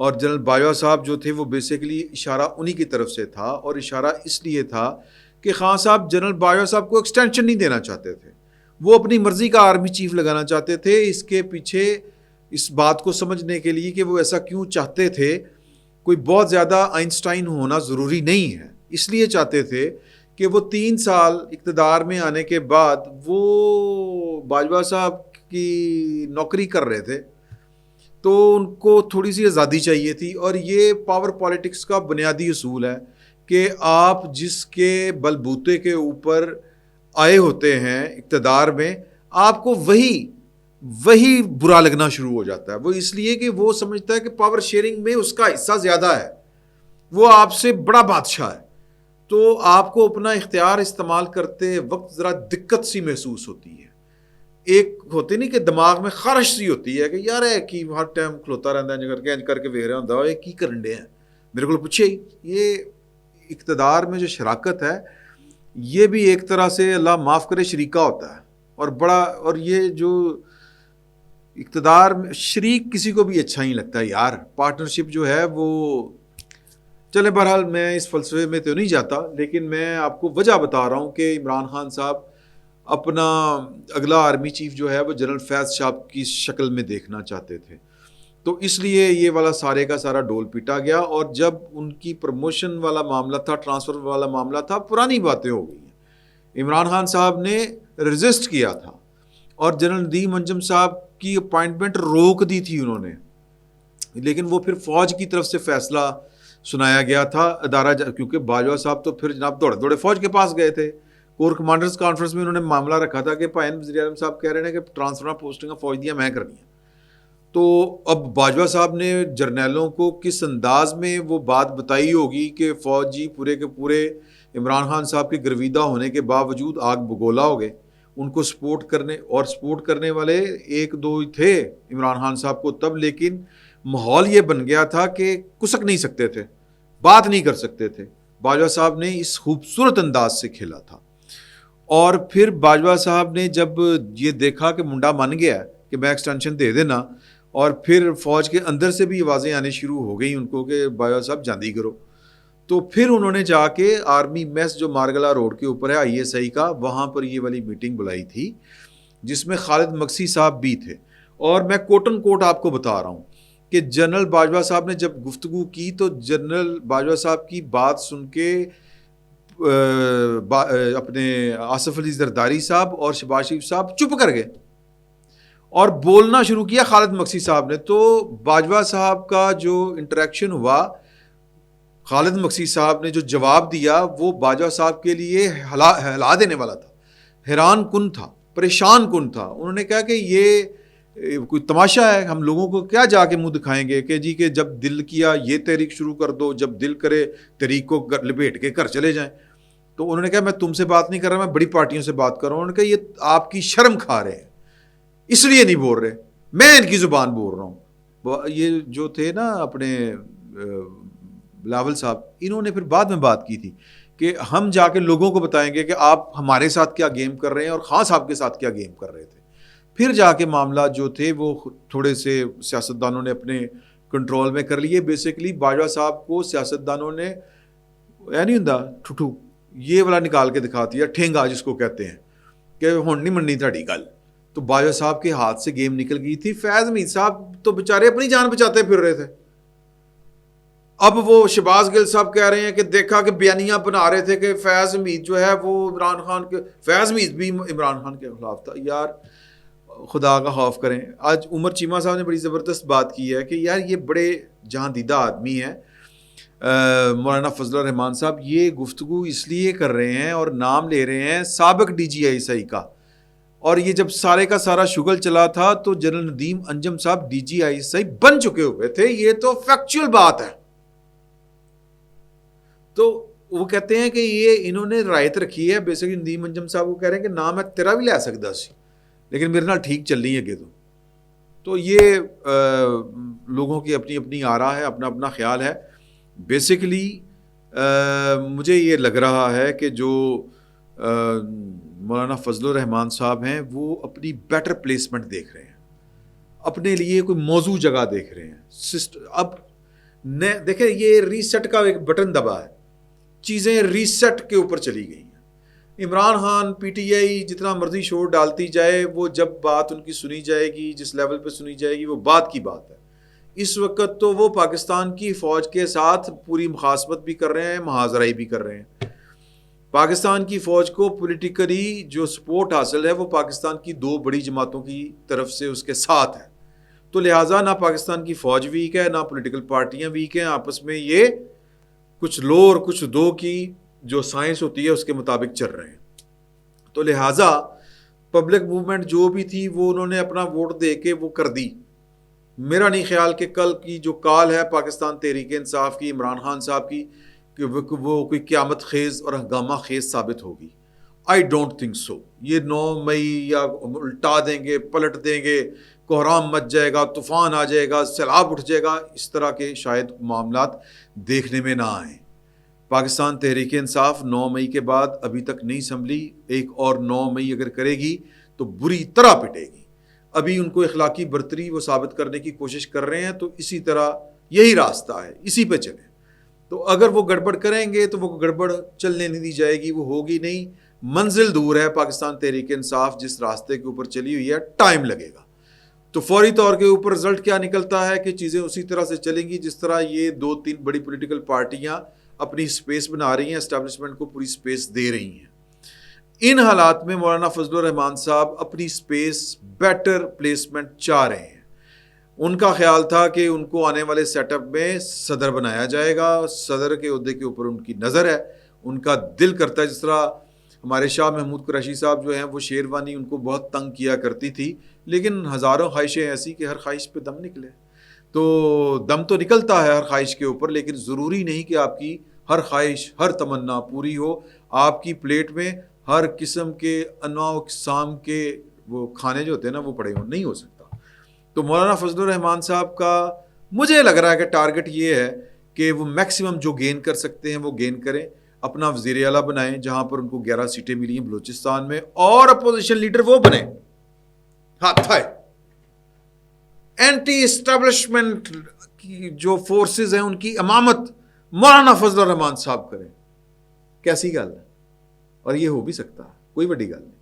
اور جنرل باجوہ صاحب جو تھے وہ بیسیکلی اشارہ انہی کی طرف سے تھا، اور اشارہ اس لیے تھا کہ خان صاحب جنرل باجوہ صاحب کو ایکسٹینشن نہیں دینا چاہتے تھے، وہ اپنی مرضی کا آرمی چیف لگانا چاہتے تھے۔ اس کے پیچھے اس بات کو سمجھنے کے لیے کہ وہ ایسا کیوں چاہتے تھے، کوئی بہت زیادہ آئنسٹائن ہونا ضروری نہیں ہے، اس لیے چاہتے تھے کہ وہ 3 سال اقتدار میں آنے کے بعد وہ باجوہ صاحب کی نوکری کر رہے تھے، تو ان کو تھوڑی سی آزادی چاہیے تھی۔ اور یہ پاور پالیٹکس کا بنیادی اصول ہے کہ آپ جس کے بل بوتے کے اوپر آئے ہوتے ہیں اقتدار میں، آپ کو وہی برا لگنا شروع ہو جاتا ہے۔ وہ اس لیے کہ وہ سمجھتا ہے کہ پاور شیئرنگ میں اس کا حصہ زیادہ ہے، وہ آپ سے بڑا بادشاہ ہے، تو آپ کو اپنا اختیار استعمال کرتے وقت ذرا دقت سی محسوس ہوتی ہے۔ ایک ہوتی نہیں کہ دماغ میں خارش سی ہوتی ہے کہ یار ہے کہ ہر ٹائم کھلوتا رہتا ہے کر کے ویک رہا ہوں ہے کی کرن ڈے ہیں، میرے کو پوچھے ہی۔ یہ اقتدار میں جو شراکت ہے یہ بھی ایک طرح سے اللہ معاف کرے شریکہ ہوتا ہے، اور یہ جو اقتدار میں شریک کسی کو بھی اچھا نہیں لگتا یار، پارٹنرشپ جو ہے وہ چلے۔ بہرحال میں اس فلسفے میں تو نہیں جاتا، لیکن میں آپ کو وجہ بتا رہا ہوں کہ عمران خان صاحب اپنا اگلا آرمی چیف جو ہے وہ جنرل فیض صاحب کی شکل میں دیکھنا چاہتے تھے، تو اس لیے یہ والا سارے کا سارا ڈول پیٹا گیا۔ اور جب ان کی پروموشن والا معاملہ تھا، ٹرانسفر والا معاملہ تھا، پرانی باتیں ہو گئی ہیں۔ عمران خان صاحب نے ریزسٹ کیا تھا اور جنرل ندیم انجم صاحب کی اپائنٹمنٹ روک دی تھی انہوں نے، لیکن وہ پھر فوج کی طرف سے فیصلہ سنایا گیا تھا ادارہ، کیونکہ باجوہ صاحب تو پھر جناب دوڑے فوج کے پاس گئے تھے۔ کور کمانڈرز کانفرنس میں انہوں نے معاملہ رکھا تھا کہ پائن وزیر اعظم صاحب کہہ رہے ہیں کہ ٹرانسفر پوسٹنگ فوج دیا میں کرنی ہے، تو اب باجوہ صاحب نے جرنیلوں کو کس انداز میں وہ بات بتائی ہوگی کہ فوجی پورے کے پورے عمران خان صاحب کے گرویدہ ہونے کے باوجود آگ بگولا ہو گئے، ان کو سپورٹ کرنے والے ایک دو ہی تھے عمران خان صاحب کو تب، لیکن ماحول یہ بن گیا تھا کہ کسک نہیں سکتے تھے، بات نہیں کر سکتے تھے۔ باجوہ صاحب نے اس خوبصورت انداز سے کھیلا تھا، اور پھر باجوہ صاحب نے جب یہ دیکھا کہ منڈا من گیا کہ میں ایکسٹینشن دے دینا، اور پھر فوج کے اندر سے بھی آوازیں آنے شروع ہو گئیں ان کو کہ باجوہ صاحب جاندی کرو، تو پھر انہوں نے جا کے آرمی میس جو مارگلا روڈ کے اوپر ہے ISI کا، وہاں پر یہ والی میٹنگ بلائی تھی جس میں خالد مکسی صاحب بھی تھے۔ اور میں کوٹن کوٹ آپ کو بتا رہا ہوں کہ جنرل باجوہ صاحب نے جب گفتگو کی تو جنرل باجوہ صاحب کی بات سن کے اپنے آصف علی زرداری صاحب اور شہباز شریف صاحب چپ کر گئے اور بولنا شروع کیا خالد مکسی صاحب نے۔ تو باجوہ صاحب کا جو انٹریکشن ہوا، خالد مکسی صاحب نے جو جواب دیا وہ باجوہ صاحب کے لیے ہلا دینے والا تھا، حیران کن تھا، پریشان کن تھا۔ انہوں نے کہا کہ یہ کوئی تماشا ہے، ہم لوگوں کو کیا جا کے منہ دکھائیں گے کہ جی کہ جب دل کیا یہ تحریک شروع کر دو، جب دل کرے تحریک کو لپیٹ کے گھر چلے جائیں۔ تو انہوں نے کہا میں تم سے بات نہیں کر رہا، میں بڑی پارٹیوں سے بات کر رہا ہوں۔ انہوں نے کہا یہ آپ کی شرم کھا رہے ہیں، اس لیے نہیں بول رہے، میں ان کی زبان بول رہا ہوں۔ یہ جو تھے نا اپنے بلاول صاحب، انہوں نے پھر بعد میں بات کی تھی کہ ہم جا کے لوگوں کو بتائیں گے کہ آپ ہمارے ساتھ کیا گیم کر رہے ہیں اور خان صاحب کے ساتھ کیا گیم کر رہے تھے۔ پھر جا کے معاملات جو تھے وہ تھوڑے سے سیاستدانوں نے اپنے کنٹرول میں کر لیے۔ بیسیکلی باجوہ صاحب کو سیاستدانوں نے نہیں ہوں ٹھٹو یہ والا نکال کے دکھا دیا، ٹھینگا جس کو کہتے ہیں کہ ہن نہیں مننی تھاڑی گل، تو باجوہ صاحب کے ہاتھ سے گیم نکل گئی تھی۔ فیض حمید صاحب تو بیچارے اپنی جان بچاتے پھر رہے تھے۔ اب وہ شہباز گل صاحب کہہ رہے ہیں کہ دیکھا کہ بیانیاں بنا رہے تھے کہ فیض حمید جو ہے وہ عمران خان کے، فیض حمید بھی عمران خان کے خلاف تھا۔ یار خدا کا خوف کریں۔ آج عمر چیمہ صاحب نے بڑی زبردست بات کی ہے کہ یار یہ بڑے جہاں دیدہ آدمی ہیں مولانا فضل الرحمان صاحب، یہ گفتگو اس لیے کر رہے ہیں اور نام لے رہے ہیں سابق DG کا، اور یہ جب سارے کا سارا شغل چلا تھا تو جنرل ندیم انجم صاحب DG بن چکے ہوئے تھے، یہ تو فیکچوئل بات ہے۔ تو وہ کہتے ہیں کہ یہ انہوں نے رائت رکھی ہے، بیسیکلی ندیم انجم صاحب کو کہہ رہے ہیں کہ نام میں تیرا بھی لے سکتا سی لیکن میرے نال ٹھیک چل رہی ہے کہ تو یہ لوگوں کی اپنی اپنی آرا ہے، اپنا اپنا خیال ہے۔ بیسیکلی مجھے یہ لگ رہا ہے کہ جو مولانا فضل الرحمان صاحب ہیں وہ اپنی بیٹر پلیسمنٹ دیکھ رہے ہیں، اپنے لیے کوئی موضوع جگہ دیکھ رہے ہیں۔ اب دیکھیں یہ ریسیٹ کا ایک بٹن دبا ہے, چیزیں ریسیٹ کے اوپر چلی گئی ہیں. Imran Khan P T I جتنا مرضی شور ڈالتی جائے, وہ جب بات ان کی سنی جائے گی, جس لیول پہ سنی جائے گی, وہ بات کی بات ہے. اس وقت تو وہ پاکستان کی فوج کے ساتھ پوری مخاصمت بھی کر رہے ہیں, محاذرائی بھی کر رہے ہیں. پاکستان کی فوج کو پولیٹیکلی جو سپورٹ حاصل ہے وہ پاکستان کی دو بڑی جماعتوں کی طرف سے اس کے ساتھ ہے. تو لہٰذا نہ پاکستان کی فوج ویک ہے, نہ پولیٹیکل پارٹیاں ویک ہیں, آپس میں یہ کچھ لو اور کچھ دو کی جو سائنس ہوتی ہے اس کے مطابق چل رہے ہیں. تو لہٰذا پبلک موومنٹ جو بھی تھی وہ انہوں نے اپنا ووٹ دے کے وہ کر دی. میرا نہیں خیال کہ کل کی جو کال ہے پاکستان تحریک انصاف کی, عمران خان صاحب کی, کہ وہ کوئی قیامت خیز اور ہنگامہ خیز ثابت ہوگی. I don't think so. یہ 9 مئی یا الٹا دیں گے, پلٹ دیں گے, کوہرام مچ جائے گا, طوفان آ جائے گا, سیلاب اٹھ جائے گا, اس طرح کے شاید معاملات دیکھنے میں نہ آئیں. پاکستان تحریک انصاف 9 مئی کے بعد ابھی تک نہیں سنبھلی. ایک اور 9 مئی اگر کرے گی تو بری طرح پٹے گی. ابھی ان کو اخلاقی برتری وہ ثابت کرنے کی کوشش کر رہے ہیں, تو اسی طرح یہی راستہ ہے, اسی پہ چلیں. تو اگر وہ گڑبڑ کریں گے تو وہ گڑبڑ چلنے نہیں دی جائے گی, وہ ہوگی نہیں. منزل دور ہے پاکستان تحریک انصاف جس راستے کے اوپر چلی ہوئی ہے, ٹائم لگے گا. تو فوری طور کے اوپر رزلٹ کیا نکلتا ہے کہ چیزیں اسی طرح سے چلیں گی جس طرح یہ 2-3 بڑی پولیٹیکل پارٹیاں اپنی سپیس بنا رہی ہیں, اسٹیبلشمنٹ کو پوری سپیس دے رہی ہیں. ان حالات میں مولانا فضل الرحمان صاحب اپنی سپیس بیٹر پلیسمنٹ چاہ رہے ہیں. ان کا خیال تھا کہ ان کو آنے والے سیٹ اپ میں صدر بنایا جائے گا. صدر کے عہدے کے اوپر ان کی نظر ہے, ان کا دل کرتا ہے. جس طرح ہمارے شاہ محمود قریشی صاحب جو ہیں وہ شیروانی ان کو بہت تنگ کیا کرتی تھی, لیکن ہزاروں خواہشیں ایسی کہ ہر خواہش پہ دم نکلے. تو دم تو نکلتا ہے ہر خواہش کے اوپر, لیکن ضروری نہیں کہ آپ کی ہر خواہش ہر تمنا پوری ہو. آپ کی پلیٹ میں ہر قسم کے انواع و اقسام کے وہ کھانے جو ہوتے ہیں نا وہ پڑے ہوں, نہیں ہو سکتا. تو مولانا فضل الرحمان صاحب کا مجھے لگ رہا ہے کہ ٹارگٹ یہ ہے کہ وہ میکسیمم جو گین کر سکتے ہیں وہ گین کریں, اپنا وزیر اعلیٰ بنائیں جہاں پر ان کو 11 سیٹیں ملی ہیں بلوچستان میں, اور اپوزیشن لیڈر وہ بنے. ہاتھ ہے اینٹی اسٹیبلشمنٹ کی جو فورسز ہیں ان کی امامت مولانا فضل الرحمان صاحب کریں. کیسی گل ہے, اور یہ ہو بھی سکتا ہے, کوئی بڑی گل نہیں.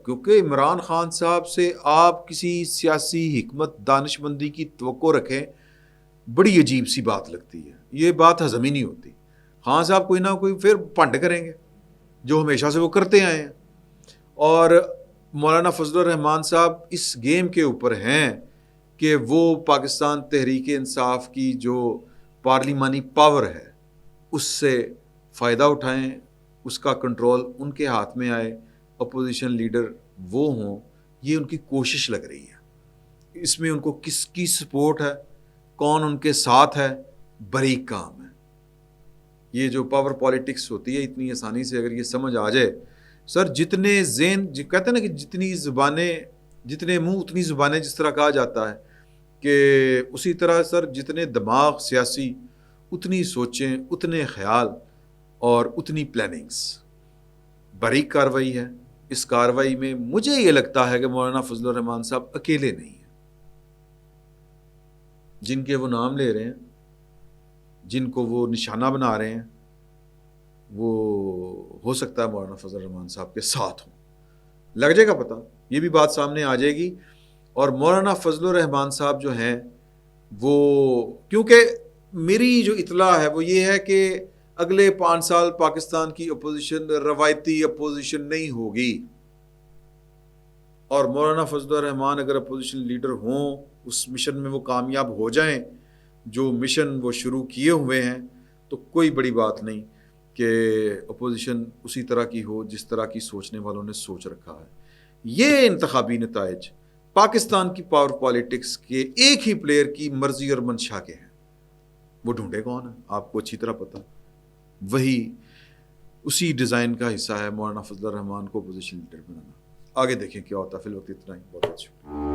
کیونکہ عمران خان صاحب سے آپ کسی سیاسی حکمت دانش مندی کی توقع رکھیں, بڑی عجیب سی بات لگتی ہے. یہ بات ہضم ہی نہیں ہوتی. خان صاحب کوئی نہ کوئی پھر پنڈ کریں گے جو ہمیشہ سے وہ کرتے آئے ہیں, اور مولانا فضل الرحمان صاحب اس گیم کے اوپر ہیں کہ وہ پاکستان تحریک انصاف کی جو پارلیمانی پاور ہے اس سے فائدہ اٹھائیں, اس کا کنٹرول ان کے ہاتھ میں آئے, اپوزیشن لیڈر وہ ہوں. یہ ان کی کوشش لگ رہی ہے. اس میں ان کو کس کی سپورٹ ہے, کون ان کے ساتھ ہے, باریک کام ہے. یہ جو پاور پالیٹکس ہوتی ہے اتنی آسانی سے اگر یہ سمجھ آ جائے, سر جتنے ذہن کہتے ہیں نا کہ جتنی زبانیں جتنے منہ اتنی زبانیں, جس طرح کہا جاتا ہے, کہ اسی طرح سر جتنے دماغ سیاسی اتنی سوچیں, اتنے خیال اور اتنی پلاننگز. باریک کاروائی ہے. اس کاروائی میں مجھے یہ لگتا ہے کہ مولانا فضل الرحمان صاحب اکیلے نہیں ہیں. جن کے وہ نام لے رہے ہیں, جن کو وہ نشانہ بنا رہے ہیں, وہ ہو سکتا ہے مولانا فضل الرحمان صاحب کے ساتھ ہوں. لگ جائے گا پتہ, یہ بھی بات سامنے آ جائے گی. اور مولانا فضل الرحمان صاحب جو ہیں وہ, کیونکہ میری جو اطلاع ہے وہ یہ ہے کہ اگلے 5 سال پاکستان کی اپوزیشن روایتی اپوزیشن نہیں ہوگی, اور مولانا فضل الرحمان اگر اپوزیشن لیڈر ہوں, اس مشن میں وہ کامیاب ہو جائیں جو مشن وہ شروع کیے ہوئے ہیں, تو کوئی بڑی بات نہیں کہ اپوزیشن اسی طرح کی ہو جس طرح کی سوچنے والوں نے سوچ رکھا ہے. یہ انتخابی نتائج پاکستان کی پاور پالیٹکس کے ایک ہی پلیئر کی مرضی اور منشا کے ہیں. وہ ڈھونڈے کون ہے آپ کو اچھی طرح پتہ. وہی اسی ڈیزائن کا حصہ ہے مولانا فضل الرحمان کو اپوزیشن لیڈر بنانا. آگے دیکھیں کیا ہوتا ہے. فی الوقت اتنا ہی. بہت اچھا.